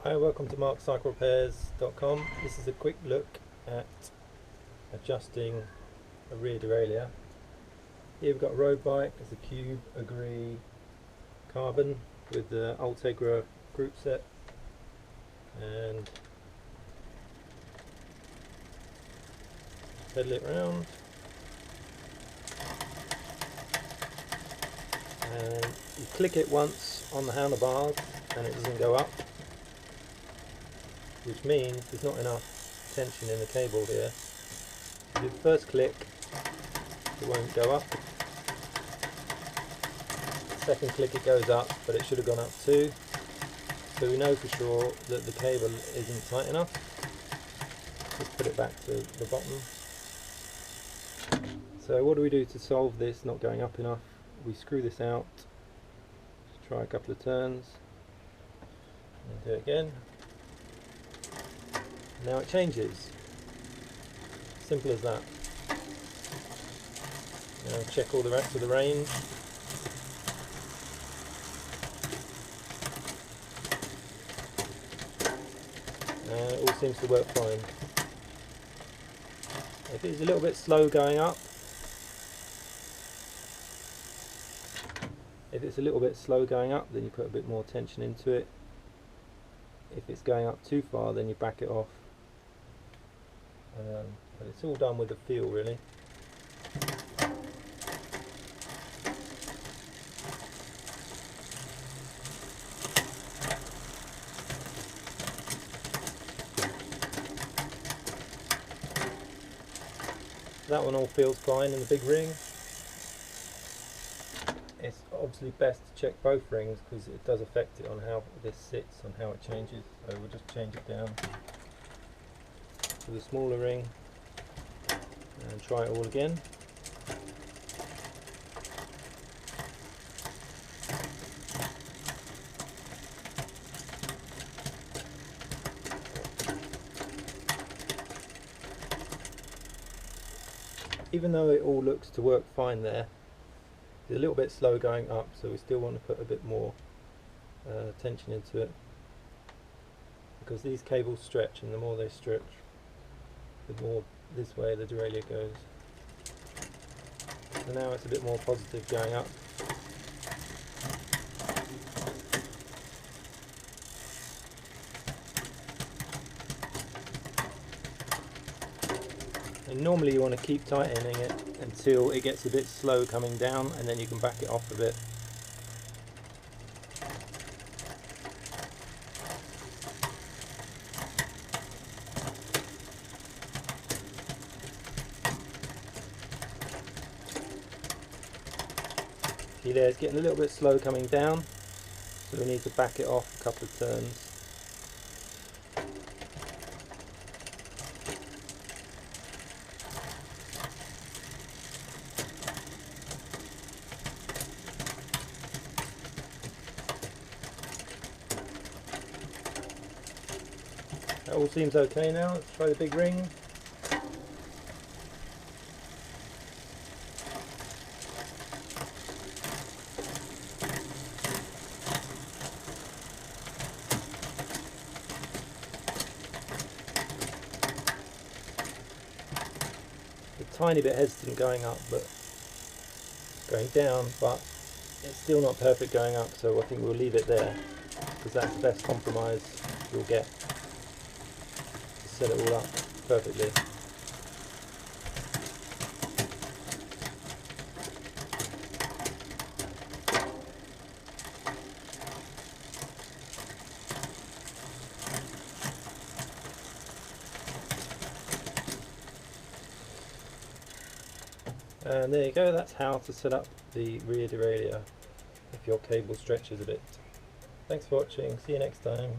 Hi, welcome to markcyclerepairs.com. This is a quick look at adjusting a rear derailleur. Here we've got a road bike. It's a cube agree carbon with the Ultegra group set, and pedal it round, and you click it once on the handlebars and it doesn't go up, which means there's not enough tension in the cable here. If you do the first click, it won't go up. The second click it goes up, but it should have gone up too. So we know for sure that the cable isn't tight enough. Just put it back to the bottom. So what do we do to solve this not going up enough? We screw this out, just try a couple of turns, and do it again. Now it changes. Simple as that. Now check all the rest of the range. It all seems to work fine. If it's a little bit slow going up, then you put a bit more tension into it. If it's going up too far, then you back it off. But it's all done with the feel, really. That one all feels fine in the big ring. It's obviously best to check both rings because it does affect it on how this sits, on how it changes. So we'll just change it down to the smaller ring and try it all again. Even though it all looks to work fine there, it's a little bit slow going up, so we still want to put a bit more tension into it, because these cables stretch, and the more they stretch, the more this way the derailleur goes. So now it's a bit more positive going up. And normally you want to keep tightening it until it gets a bit slow coming down, and then you can back it off a bit. See there, it's getting a little bit slow coming down, so we need to back it off a couple of turns. That all seems okay now. Let's try the big ring. A tiny bit hesitant going up, but going down, but it's still not perfect going up, so I think we'll leave it there, because that's the best compromise you'll get to set it all up perfectly. And there you go, that's how to set up the rear derailleur if your cable stretches a bit. Thanks for watching, see you next time.